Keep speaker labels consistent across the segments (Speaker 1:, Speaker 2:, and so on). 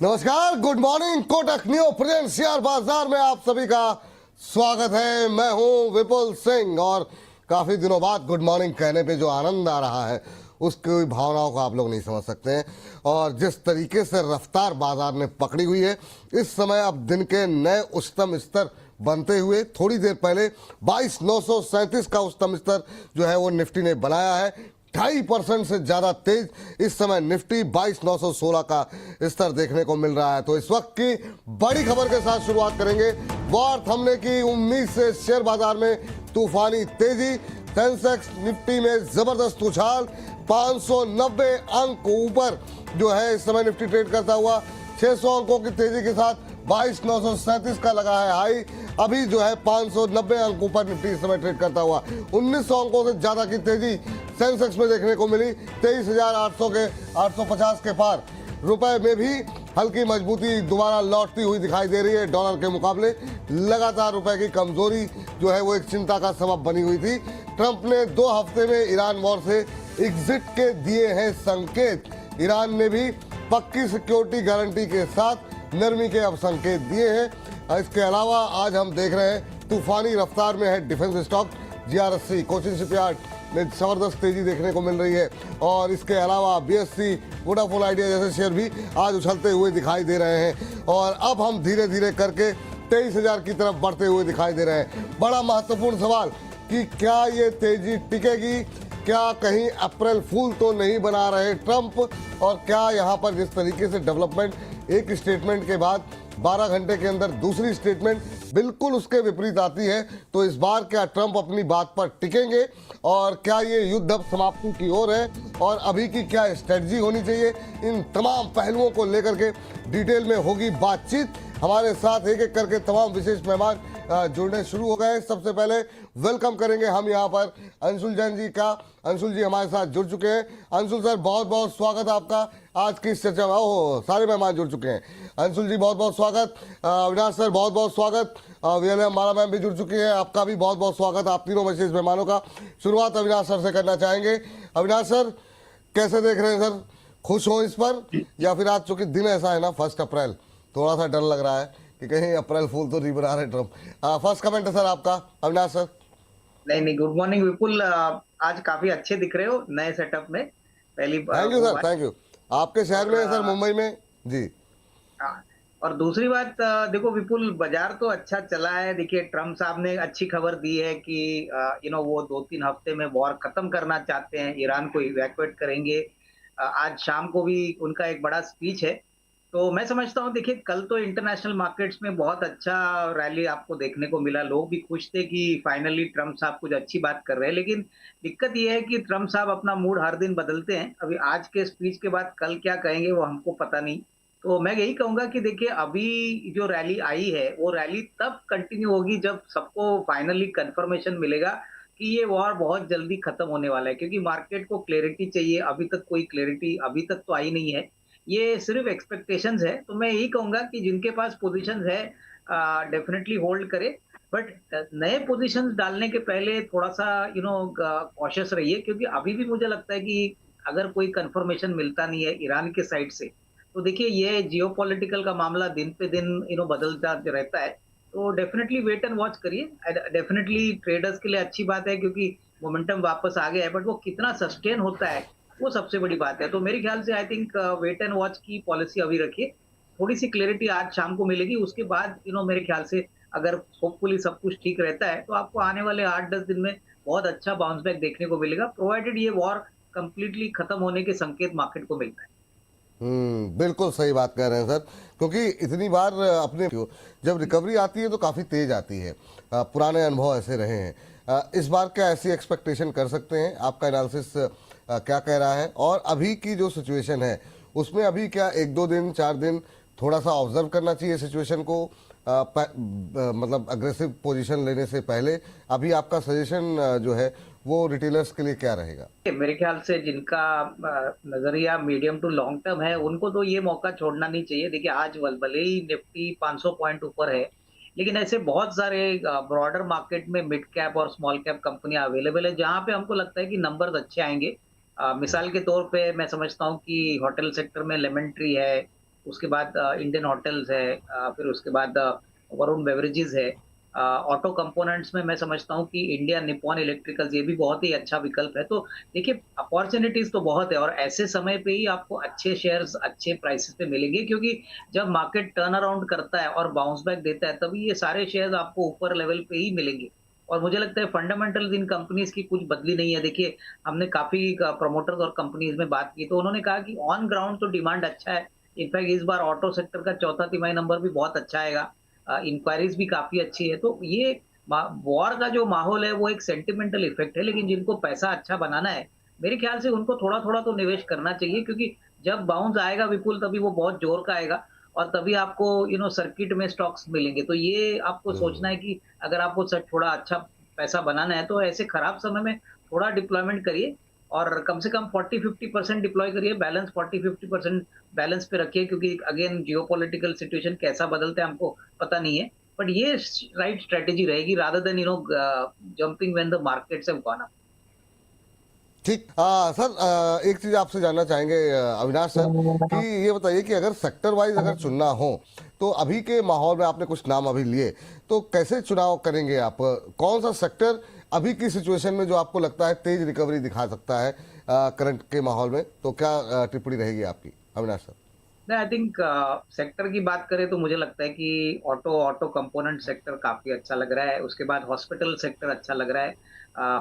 Speaker 1: नमस्कार, good morning. Kotak new present share बाजार में आप सभी का स्वागत है। मैं हूं विपुल सिंह और काफी दिनों बाद गुड मॉर्निंग कहने पे जो आनंद आ रहा है उसकी भावनाओं को आप लोग नहीं समझ सकते हैं। और जिस तरीके से रफ्तार बाजार ने पकड़ी हुई है इस समय, अब दिन के नए उच्चतम स्तर बनते हुए थोड़ी देर पहले 22,937 का उच्चतम स्तर जो है वो निफ्टी ने बनाया है। 2.5% से ज्यादा तेज इस समय निफ्टी 22,916 का स्तर देखने को मिल रहा है। तो इस वक्त की बड़ी खबर के साथ शुरुआत करेंगे। वॉर थमने की उम्मीद से शेयर बाजार में तूफानी तेजी, सेंसेक्स निफ्टी में जबरदस्त उछाल, 590 अंक ऊपर जो है इस समय निफ्टी ट्रेड करता हुआ। 600 अंकों की तेजी के साथ 22,937 का लगा है हाई। अभी जो है 590 अंक ऊपर निफ्टी इस समय ट्रेड करता हुआ। 1900 अंकों से ज्यादा की तेजी सेंसेक्स में देखने को मिली, 23,800 के 850 के पार। रुपए में भी हल्की मजबूती दोबारा लौटती हुई दिखाई दे रही है डॉलर के मुकाबले। लगातार रुपए की कमजोरी जो है वो एक चिंता का सबब बनी हुई थी। ट्रंप ने 2 हफ्ते में ईरान वॉर से एग्जिट के दिए हैं संकेत। ईरान ने भी पक्की सिक्योरिटी गारंटी के साथ नरमी के अब संकेत दिए हैं। इसके अलावा आज हम देख रहे हैं तूफानी रफ्तार में है defence stock. GRSC, Cochin shipyard में जबरदस्त तेजी देखने को मिल रही है। और इसके अलावा बीएससी, वोडाफोन आइडिया जैसे शेयर भी आज उछलते हुए दिखाई दे रहे हैं। और अब हम धीरे धीरे करके 23,000 की तरफ बढ़ते हुए दिखाई दे रहे हैं। बड़ा महत्वपूर्ण सवाल कि क्या ये तेजी टिकेगी, क्या कहीं अप्रैल फूल तो नहीं बना रहे ट्रंप, और क्या यहाँ पर जिस तरीके से डेवलपमेंट, एक स्टेटमेंट के बाद 12 घंटे के अंदर दूसरी स्टेटमेंट बिल्कुल उसके विपरीत आती है, तो इस बार क्या ट्रंप अपनी बात पर टिकेंगे और क्या ये युद्ध अब समाप्ति की ओर है, और अभी की क्या स्ट्रेटजी होनी चाहिए, इन तमाम पहलुओं को लेकर के डिटेल में होगी बातचीत। हमारे साथ एक एक करके तमाम विशेष मेहमान जुड़ने शुरू हो गए। सबसे पहले वेलकम करेंगे हम यहाँ पर अंशुल जैन जी का। अंशुल जी हमारे साथ जुड़ चुके हैं। अंशुल सर, बहुत बहुत स्वागत आपका आज की इस चर्चा में। ओह, सारे मेहमान जुड़ चुके हैं। अंशुल जी बहुत बहुत स्वागत। अविनाश सर बहुत बहुत स्वागत। वीएलएम माला मैम भी जुड़ चुकी है, आपका भी बहुत बहुत स्वागत। आप तीनों विशेष मेहमानों का शुरुआत अविनाश सर से करना चाहेंगे। अविनाश सर, कैसे देख रहे हैं सर? खुश हो इस पर, या फिर आज चूंकि दिन ऐसा है ना 1 अप्रैल, थोड़ा सा डर लग रहा है कि कहीं अप्रैल फूल तो नहीं बना रहे ट्रंप? फर्स्ट कमेंट है सर आपका, अविनाश सर।
Speaker 2: नहीं नहीं, गुड मॉर्निंग विपुल। आज काफी अच्छे दिख रहे हो नए सेटअप में। पहली
Speaker 1: थैंक यू
Speaker 2: वो
Speaker 1: सर,
Speaker 2: बात।
Speaker 1: Thank you. आपके शहर में है सर, मुंबई में जी।
Speaker 2: हाँ, और दूसरी बात, देखो विपुल, बाजार तो अच्छा चला है। देखिए, ट्रम्प साहब ने अच्छी खबर दी है कि वो 2-3 हफ्ते में वॉर खत्म करना चाहते हैं, ईरान को इवैक्यूएट करेंगे। आज शाम को भी उनका एक बड़ा स्पीच है। तो मैं समझता हूँ, देखिए, कल तो इंटरनेशनल मार्केट्स में बहुत अच्छा रैली आपको देखने को मिला। लोग भी खुश थे कि फाइनली ट्रम्प साहब कुछ अच्छी बात कर रहे हैं। लेकिन दिक्कत यह है कि ट्रम्प साहब अपना मूड हर दिन बदलते हैं। अभी आज के स्पीच के बाद कल क्या कहेंगे वो हमको पता नहीं। तो मैं यही कहूंगा कि देखिए, अभी जो रैली आई है वो रैली तब कंटिन्यू होगी जब सबको फाइनली कंफर्मेशन मिलेगा कि ये वॉर बहुत जल्दी खत्म होने वाला है। क्योंकि मार्केट को क्लैरिटी चाहिए, अभी तक कोई क्लैरिटी अभी तक तो आई नहीं है। ये सिर्फ एक्सपेक्टेशंस है। तो मैं यही कहूंगा कि जिनके पास पोजीशंस है डेफिनेटली होल्ड करे। बट नए पोजीशंस डालने के पहले थोड़ा सा कॉशियस रहिए, क्योंकि अभी भी मुझे लगता है कि अगर कोई कंफर्मेशन मिलता नहीं है ईरान के साइड से, तो देखिए ये जियोपॉलिटिकल का मामला दिन पे दिन बदलता रहता है। तो डेफिनेटली वेट एंड वॉच करिए। डेफिनेटली ट्रेडर्स के लिए अच्छी बात है, क्योंकि मोमेंटम वापस आ गया है। बट वो कितना सस्टेन होता है वो सबसे बड़ी बात है। तो मेरे ख्याल से I think wait and watch की पॉलिसी अभी रखिए। थोड़ी सी क्लैरिटी आज शाम को मिलेगी, उसके बाद मेरे ख्याल से अगर होपफुली सब कुछ ठीक रहता है तो आपको आने वाले 8-10 दिन में बहुत अच्छा बाउंस बैक देखने को मिलेगा, प्रोवाइडेड ये वॉर कंप्लीटली खत्म होने के संकेत मार्केट को मिलता है।
Speaker 1: बिल्कुल सही बात कह रहे हैं सर, क्योंकि इतनी बार अपने जब रिकवरी आती है तो काफ़ी तेज आती है। पुराने अनुभव ऐसे रहे हैं। इस बार क्या ऐसी एक्सपेक्टेशन कर सकते हैं? आपका एनालिसिस क्या कह रहा है? और अभी की जो सिचुएशन है उसमें अभी क्या 1-2 दिन 4 दिन थोड़ा सा ऑब्जर्व करना चाहिए सिचुएशन को, मतलब अग्रेसिव पोजीशन लेने से पहले? अभी आपका सजेशन जो है वो रिटेलर्स के लिए क्या रहेगा?
Speaker 2: मेरे ख्याल से जिनका नजरिया मीडियम टू लॉन्ग टर्म है उनको तो ये मौका छोड़ना नहीं चाहिए। देखिए, आज भले ही निफ्टी 500 पॉइंट ऊपर है, लेकिन ऐसे बहुत सारे ब्रॉडर मार्केट में मिड कैप और स्मॉल कैप कंपनियां अवेलेबल है जहां पे हमको लगता है कि नंबर्स अच्छे आएंगे। मिसाल के तौर पे मैं समझता हूं कि होटल सेक्टर में लेमन ट्री है, उसके बाद इंडियन होटल्स है, फिर उसके बाद वरुण बेवरेजेस है। ऑटो कंपोनेंट्स में मैं समझता हूँ कि इंडिया निप्पॉन इलेक्ट्रिकल्स ये भी बहुत ही अच्छा विकल्प है। तो देखिए अपॉर्चुनिटीज तो बहुत है, और ऐसे समय पे ही आपको अच्छे शेयर्स अच्छे प्राइसेस पे मिलेंगे, क्योंकि जब मार्केट टर्न अराउंड करता है और बाउंस बैक देता है तभी ये सारे शेयर्स आपको ऊपर लेवल पे ही मिलेंगे। और मुझे लगता है फंडामेंटल्स इन कंपनीज की कुछ बदली नहीं है। देखिए हमने काफी प्रमोटर्स और कंपनीज में बात की तो उन्होंने कहा कि ऑन ग्राउंड तो डिमांड अच्छा है। इनफैक्ट इस बार ऑटो सेक्टर का चौथा तिमाही नंबर भी बहुत अच्छा आएगा, इंक्वायरीज भी काफी अच्छी है। तो ये वॉर का जो माहौल है वो एक सेंटिमेंटल इफेक्ट है, लेकिन जिनको पैसा अच्छा बनाना है मेरे ख्याल से उनको थोड़ा थोड़ा तो निवेश करना चाहिए, क्योंकि जब बाउंस आएगा विपुल तभी वो बहुत जोर का आएगा, और तभी आपको सर्किट में स्टॉक्स मिलेंगे। तो ये आपको सोचना है कि अगर आपको सच थोड़ा अच्छा पैसा बनाना है तो ऐसे खराब समय में थोड़ा डिप्लॉयमेंट करिए, और कम से कम 40-50% डिप्लॉय करिए, बैलेंस 40-50% बैलेंस पे रखिए, क्योंकि अगेन जियोपॉलिटिकल सिचुएशन कैसा बदलता है हमको पता नहीं है। बट ये राइट स्ट्रेटेजी रहेगी rather than jumping when the markets have gone up.
Speaker 1: ठीक। सर, एक चीज आपसे जानना चाहेंगे अविनाश सर, कि ये बताइए कि अगर सेक्टर वाइज अगर चुनना हो तो अभी के माहौल में आपने कुछ नाम अभी लिए, तो कैसे चुनाव करेंगे आप? कौन सा सेक्टर अभी की सिचुएशन में जो आपको लगता है तेज रिकवरी दिखा सकता है करंट के माहौल में? तो क्या टिप्पणी रहेगी आपकी अविनाश सर?
Speaker 2: नहीं, आई थिंक सेक्टर की बात करें तो मुझे लगता है कि ऑटो ऑटो कंपोनेंट सेक्टर काफी अच्छा लग रहा है। उसके बाद हॉस्पिटल सेक्टर अच्छा लग रहा है,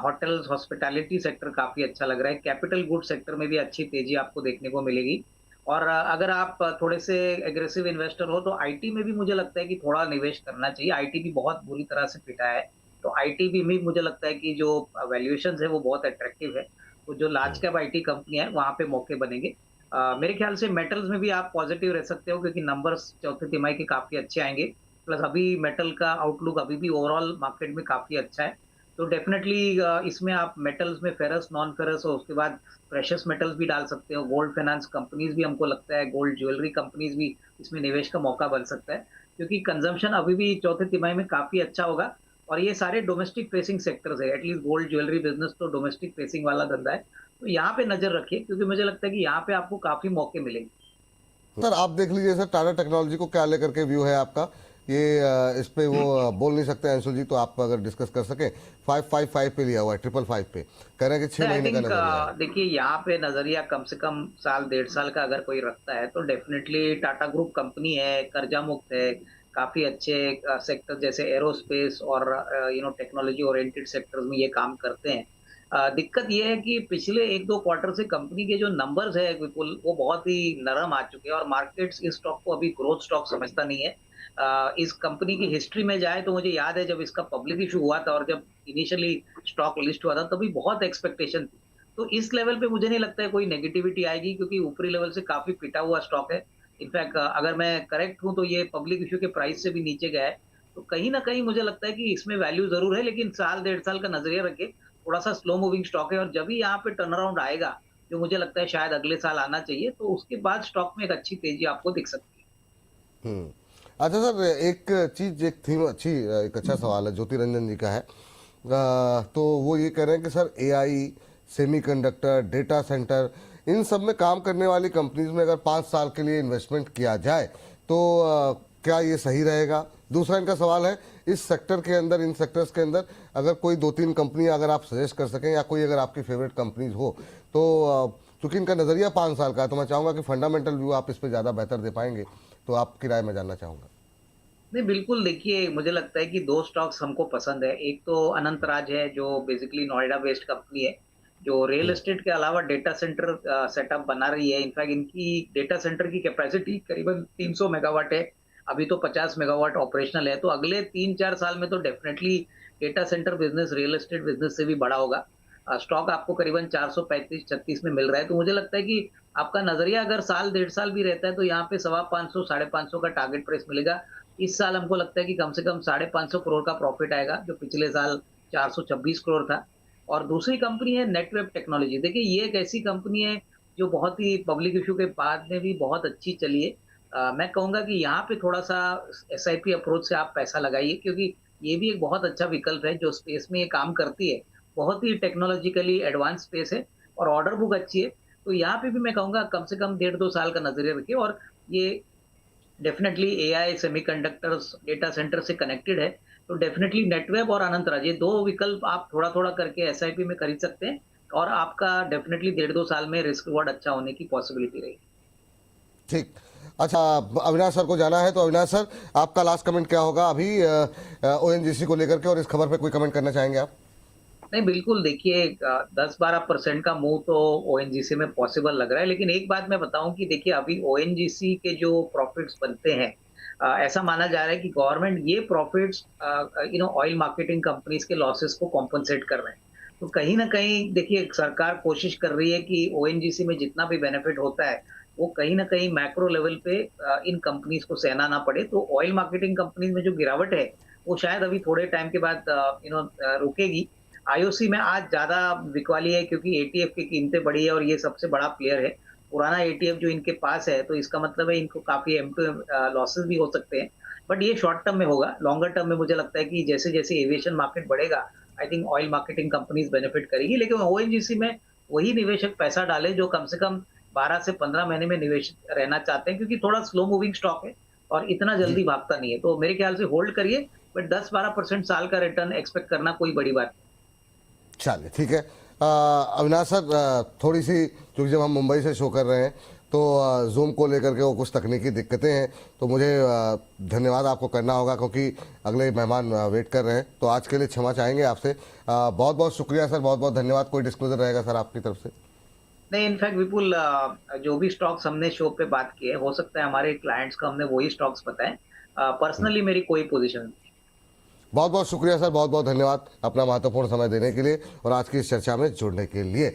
Speaker 2: होटल्स हॉस्पिटैलिटी सेक्टर काफी अच्छा लग रहा है। कैपिटल गुड सेक्टर में भी अच्छी तेजी आपको देखने को मिलेगी। और अगर आप थोड़े से एग्रेसिव इन्वेस्टर हो तो आईटी में भी मुझे लगता है कि थोड़ा निवेश करना चाहिए। आईटी भी बहुत बुरी तरह से पिटा है, तो आईटी भी मुझे लगता है कि जो वैल्यूएशन है वो बहुत अट्रैक्टिव है। तो जो लार्ज कैप आईटी कंपनियां हैं वहां पे मौके बनेंगे। मेरे ख्याल से मेटल्स में भी आप पॉजिटिव रह सकते हो, क्योंकि नंबर्स चौथे तिमाही के काफी अच्छे आएंगे। प्लस अभी मेटल का आउटलुक अभी भी ओवरऑल मार्केट में काफी अच्छा है। तो डेफिनेटली इसमें आप मेटल्स में फेरस नॉन फेरस और उसके बाद प्रेशियस मेटल्स भी डाल सकते हो। गोल्ड फाइनेंस कंपनीज भी हमको लगता है, गोल्ड ज्वेलरी कंपनीज भी इसमें निवेश का मौका बन सकता है, क्योंकि कंजम्पशन अभी भी चौथे तिमाही में काफी अच्छा होगा। और ये सारे डोमेस्टिक फेसिंग सेक्टर्स है, एटलीस्ट गोल्ड ज्वेलरी बिजनेस तो डोमेस्टिक फेसिंग वाला धंधा है। तो यहाँ पे नजर रखिए, क्योंकि मुझे लगता है कि यहाँ पे आपको काफी मौके मिलेंगे।
Speaker 1: सर आप देख लीजिए सर, टाटा टेक्नोलॉजी को क्या लेकर के व्यू है आपका? ये इस पे वो बोल नहीं सकते अंशुल जी, तो आप अगर डिस्कस कर सके। 555 पे लिया हुआ है, 555 पे कह रहे हैं कि 6
Speaker 2: आई
Speaker 1: महीने का
Speaker 2: थिंक
Speaker 1: नजरिया है।
Speaker 2: देखिए यहाँ पे नजरिया कम से कम साल डेढ़ साल का अगर कोई रखता है तो डेफिनेटली टाटा ग्रुप कंपनी है, कर्जा मुक्त है, काफी अच्छे सेक्टर जैसे एरोस्पेस और टेक्नोलॉजी ओरिएंटेड सेक्टर्स में ये काम करते हैं। दिक्कत ये है कि पिछले एक दो क्वार्टर से कंपनी के जो नंबर्स है विपुल वो बहुत ही नरम आ चुके हैं, और मार्केट्स इस स्टॉक को अभी ग्रोथ स्टॉक समझता नहीं है। इस कंपनी की हिस्ट्री में जाए तो मुझे याद है जब इसका पब्लिक इशू हुआ था और जब इनिशियली स्टॉक लिस्ट हुआ था तभी बहुत एक्सपेक्टेशन थी। तो इस लेवल पे मुझे नहीं लगता है कोई नेगेटिविटी आएगी, क्योंकि ऊपरी लेवल से काफी पिटा हुआ स्टॉक है। इनफैक्ट अगर मैं करेक्ट हूं तो ये पब्लिक इशू के प्राइस से भी नीचे गया है। तो कहीं ना कहीं मुझे लगता है कि इसमें वैल्यू जरूर है, लेकिन साल डेढ़ साल का नजरिया रखे। थोड़ा सा स्लो मूविंग स्टॉक है, और जब भी यहाँ पे टर्न अराउंड आएगा जो मुझे लगता है शायद अगले साल आना चाहिए, तो उसके बाद स्टॉक में एक अच्छी तेजी आपको दिख सकती है।
Speaker 1: हम्म। अच्छा सर, एक चीज, एक थीम अच्छी, एक अच्छा सवाल है, ज्योति रंजन जी का है। तो वो ये कह रहे हैं कि sir AI, semiconductor, data center, इन सब में काम करने वाली कंपनीज में अगर 5 साल के लिए इन्वेस्टमेंट किया जाए तो क्या ये सही रहेगा? दूसरा इनका सवाल है, इस सेक्टर के अंदर, इन सेक्टर्स के अंदर अगर कोई 2-3 कंपनी अगर आप सजेस्ट कर सकें, या कोई अगर आपकी फेवरेट कंपनीज हो तो चूंकि इनका नज़रिया 5 साल का है, तो मैं चाहूँगा कि फंडामेंटल व्यू आप इस पर ज़्यादा बेहतर दे पाएंगे, तो आपकी राय मैं जानना चाहूँगा।
Speaker 2: नहीं बिल्कुल, देखिए मुझे लगता है कि दो स्टॉक्स हमको पसंद है। एक तो अनंत राज है जो बेसिकली नोएडा बेस्ड कंपनी है, जो रियल एस्टेट के अलावा डेटा सेंटर सेटअप बना रही है। इनफैक्ट इनकी डेटा सेंटर की कैपेसिटी करीबन 300 मेगावाट है, अभी तो 50 मेगावाट ऑपरेशनल है। तो अगले 3-4 साल में तो definitely data centre business real estate business से भी बड़ा होगा। स्टॉक आपको करीबन 435-36 में मिल रहा है। तो मुझे लगता है कि आपका नजरिया अगर साल डेढ़ साल भी रहता है तो यहाँ पे 550 550 का टारगेट प्राइस मिलेगा। इस साल हमको लगता है कि कम से कम 550 करोड़ का प्रॉफिट आएगा, जो पिछले साल 426 करोड़ था। और दूसरी कंपनी है नेटवेब टेक्नोलॉजी। देखिए ये एक ऐसी कंपनी है जो बहुत ही पब्लिक इशू के बाद में भी बहुत अच्छी चली है। मैं कहूंगा कि यहाँ पे थोड़ा सा एसआईपी अप्रोच से आप पैसा लगाइए, क्योंकि ये भी एक बहुत अच्छा विकल्प है जो स्पेस में ये काम करती है। बहुत ही टेक्नोलॉजिकली एडवांस स्पेस है और ऑर्डर बुक अच्छी है। तो यहाँ पे भी मैं कहूंगा कम से कम 1.5-2 साल का नजरिया रखिए, और ये definitely AI semiconductors data centre से कनेक्टेड है, तो डेफिनेटली नेटवेब और अनंतराज ये 2 विकल्प आप थोड़ा-थोड़ा करके एसआईपी में खरीद सकते हैं और आपका डेफिनेटली 1.5-2 साल में रिस्क रिवॉर्ड अच्छा होने की पॉसिबिलिटी रहेगी।
Speaker 1: ठीक। अच्छा, अविनाश सर को जाना है, तो अविनाश सर आपका लास्ट कमेंट क्या होगा अभी ओएनजीसी को लेकर के, और इस खबर पे कोई कमेंट करना चाहेंगे आप?
Speaker 2: नहीं, बिल्कुल देखिए 10-12% का मूव तो ओएनजीसी में पॉसिबल लग रहा है, लेकिन एक बात मैं बताऊं कि देखिए अभी ओएनजीसी के जो प्रॉफिट्स बनते हैं, ऐसा माना जा रहा है कि गवर्नमेंट ये प्रॉफिट्स ऑयल मार्केटिंग कंपनीज के लॉसेस को कॉम्पनसेट कर रहे हैं। तो कहीं ना कहीं देखिए सरकार कोशिश कर रही है कि ओएनजीसी में जितना भी बेनिफिट होता है वो कहीं ना कहीं मैक्रो लेवल पे इन कंपनीज को सहना ना पड़े। तो ऑयल मार्केटिंग कंपनीज में जो गिरावट है वो शायद अभी थोड़े टाइम के बाद रुकेगी। आईओसी में आज ज्यादा बिकवाली है क्योंकि एटीएफ की कीमतें बढ़ी है और ये सबसे बड़ा प्लेयर है। पुराना एटीएफ जो इनके पास है तो इसका मतलब है इनको काफी एम टू एम लॉसेस भी हो सकते हैं। बट ये शॉर्ट टर्म में होगा। लॉन्गर टर्म में मुझे लगता है कि जैसे जैसे एविएशन मार्केट बढ़ेगा I think oil marketing companies benefit करेगी, लेकिन ओएनजीसी में वही निवेशक पैसा डाले जो कम से कम 12 से 15 महीने में निवेश रहना चाहते हैं, क्योंकि थोड़ा स्लो मूविंग स्टॉक है और इतना
Speaker 1: जी,
Speaker 2: जल्दी भागता नहीं है। तो मेरे ख्याल से होल्ड करिए, बट 10-12% साल का रिटर्न एक्सपेक्ट करना कोई बड़ी बात नहीं।
Speaker 1: चलिए ठीक है। अविनाश सर, थोड़ी सी, क्योंकि जब हम मुंबई से शो कर रहे हैं तो जूम को लेकर के वो कुछ तकनीकी दिक्कतें हैं, तो मुझे धन्यवाद आपको करना होगा क्योंकि अगले मेहमान वेट कर रहे हैं। तो आज के लिए क्षमा चाहेंगे आपसे। बहुत बहुत शुक्रिया सर, बहुत बहुत धन्यवाद। कोई डिस्क्लोजर रहेगा सर आपकी तरफ से?
Speaker 2: नहीं, इनफैक्ट विपुल जो भी स्टॉक्स हमने शो पे बात की है हो सकता है हमारे क्लाइंट्स को हमने वही स्टॉक्स बताएं। पर्सनली मेरी कोई पोजीशन नहीं।
Speaker 1: बहुत बहुत शुक्रिया सर, बहुत बहुत धन्यवाद अपना महत्वपूर्ण समय देने के लिए और आज की इस चर्चा में जुड़ने के लिए।